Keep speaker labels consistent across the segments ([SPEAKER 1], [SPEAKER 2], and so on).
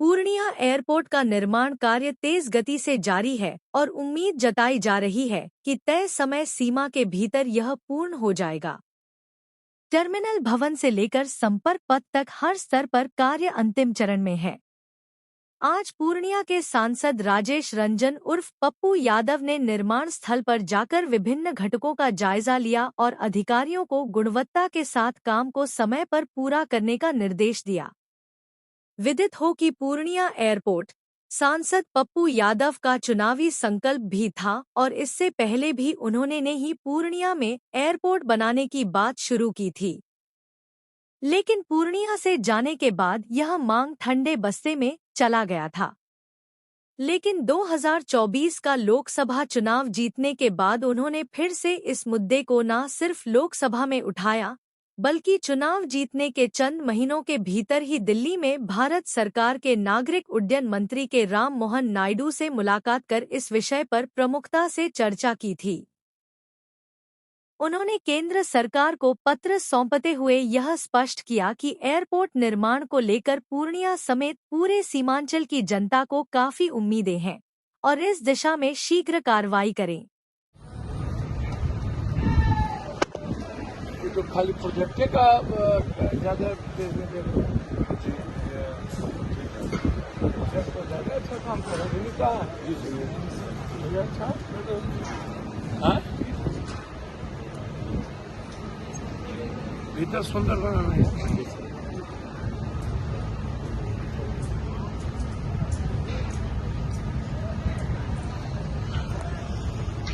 [SPEAKER 1] Purnia airport का निर्माण कार्य तेज गति से जारी है और उम्मीद जताई जा रही है कि तय समय सीमा के भीतर यह पूर्ण हो जाएगा। टर्मिनल भवन से लेकर संपर्क पथ तक हर स्तर पर कार्य अंतिम चरण में है। आज पूर्णिया के सांसद राजेश रंजन उर्फ पप्पू यादव ने निर्माण स्थल पर जाकर विभिन्न घटकों का जायजा लिया और अधिकारियों को गुणवत्ता के साथ काम को समय पर पूरा करने का निर्देश दिया। विदित हो कि पूर्णिया एयरपोर्ट सांसद पप्पू यादव का चुनावी संकल्प भी था और इससे पहले भी उन्होंने ने ही पूर्णिया में एयरपोर्ट बनाने की बात शुरू की थी। लेकिन पूर्णिया से जाने के बाद यह मांग ठंडे बस्ते में चला गया था। लेकिन 2024 का लोकसभा चुनाव जीतने के बाद उन्होंने फिर से इस मुद्दे को न सिर्फ लोकसभा में उठाया बल्कि चुनाव जीतने के चंद महीनों के भीतर ही दिल्ली में भारत सरकार के नागरिक उड्डयन मंत्री के राम मोहन नायडू से मुलाकात कर इस विषय पर प्रमुखता से चर्चा की थी। उन्होंने केंद्र सरकार को पत्र सौंपते हुए यह स्पष्ट किया कि एयरपोर्ट निर्माण को लेकर पूर्णिया समेत पूरे सीमांचल की जनता को काफी उम्मीदें हैं और इस दिशा में शीघ्र कार्रवाई करें।
[SPEAKER 2] तो खाली प्रोजेक्ट का ज़्यादा अच्छा काम कर रहे हैं का अच्छा भीतर सुंदर बनाना है।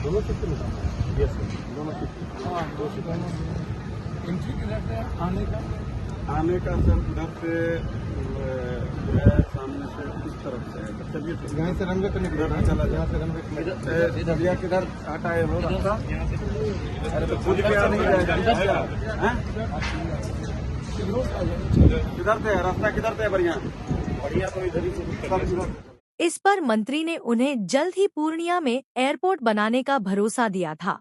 [SPEAKER 2] दोनों कितने दोनों हाँ दोनों एंट्री किधर से आने का सर उधर से जो है सामने से इस तरफ से है। चलिए यहाँ से रनवे कनेक्ट चला यहाँ से रनवे किधर हटाए हो रास्ता। अरे तो खुद पे नहीं जाएगा किधर से रास्ता किधर से बढ़िया बढ़िया तो इधर ही।
[SPEAKER 1] इस पर मंत्री ने उन्हें जल्द ही पूर्णिया में एयरपोर्ट बनाने का भरोसा दिया था।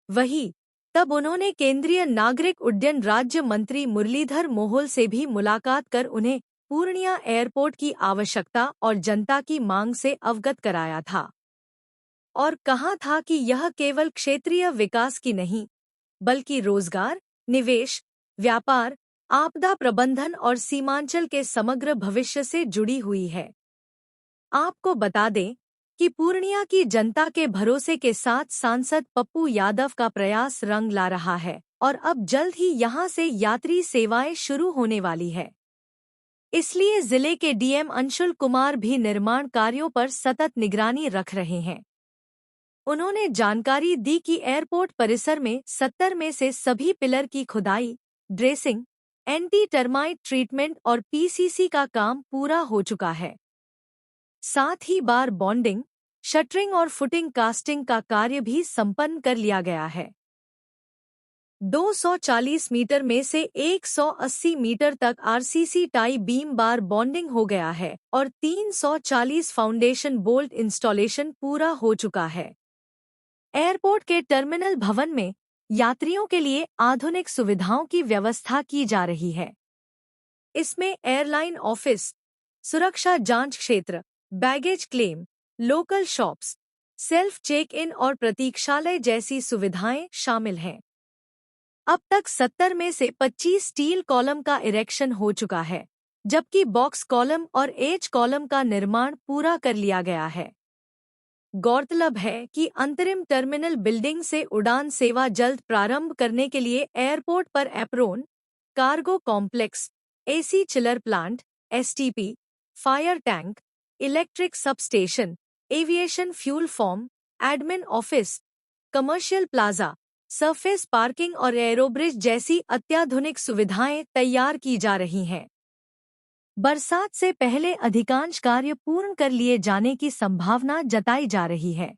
[SPEAKER 1] वहीं तब उन्होंने केंद्रीय नागरिक उड्डयन राज्य मंत्री मुरलीधर मोहोल से भी मुलाकात कर उन्हें पूर्णिया एयरपोर्ट की आवश्यकता और जनता की मांग से अवगत कराया था और कहा था कि यह केवल क्षेत्रीय विकास की नहीं बल्कि रोजगार, निवेश, व्यापार, आपदा प्रबंधन और सीमांचल के समग्र भविष्य से जुड़ी हुई है। आपको बता दें कि पूर्णिया की जनता के भरोसे के साथ सांसद पप्पू यादव का प्रयास रंग ला रहा है और अब जल्द ही यहां से यात्री सेवाएं शुरू होने वाली है। इसलिए जिले के डीएम अंशुल कुमार भी निर्माण कार्यों पर सतत निगरानी रख रहे हैं। उन्होंने जानकारी दी कि एयरपोर्ट परिसर में 70 में से सभी पिलर की खुदाई, ड्रेसिंग, एंटी टर्माइट ट्रीटमेंट और पीसीसी का काम पूरा हो चुका है। साथ ही बार बॉन्डिंग, शटरिंग और फुटिंग कास्टिंग का कार्य भी संपन्न कर लिया गया है। 240 मीटर में से 180 मीटर तक आरसीसी टाई बीम बार बॉन्डिंग हो गया है और 340 फाउंडेशन बोल्ट इंस्टॉलेशन पूरा हो चुका है। एयरपोर्ट के टर्मिनल भवन में यात्रियों के लिए आधुनिक सुविधाओं की व्यवस्था की जा रही है। इसमें एयरलाइन ऑफिस, सुरक्षा जांच क्षेत्र, baggage claim, local shops, self check in और प्रतीक्षालय जैसी सुविधाएं शामिल हैं। अब तक 70 में से 25 स्टील कॉलम का इरेक्शन हो चुका है, जबकि बॉक्स कॉलम और एज कॉलम का निर्माण पूरा कर लिया गया है। गौरतलब है कि अंतरिम टर्मिनल बिल्डिंग से उड़ान सेवा जल्द प्रारंभ करने के लिए एयरपोर्ट पर apron, cargo complex, AC chiller plant, STP, fire tank, electric substation, aviation fuel farm, admin office, commercial plaza, surface parking और एरोब्रिज जैसी अत्याधुनिक सुविधाएं तैयार की जा रही हैं। बरसात से पहले अधिकांश कार्य पूर्ण कर लिए जाने की संभावना जताई जा रही है।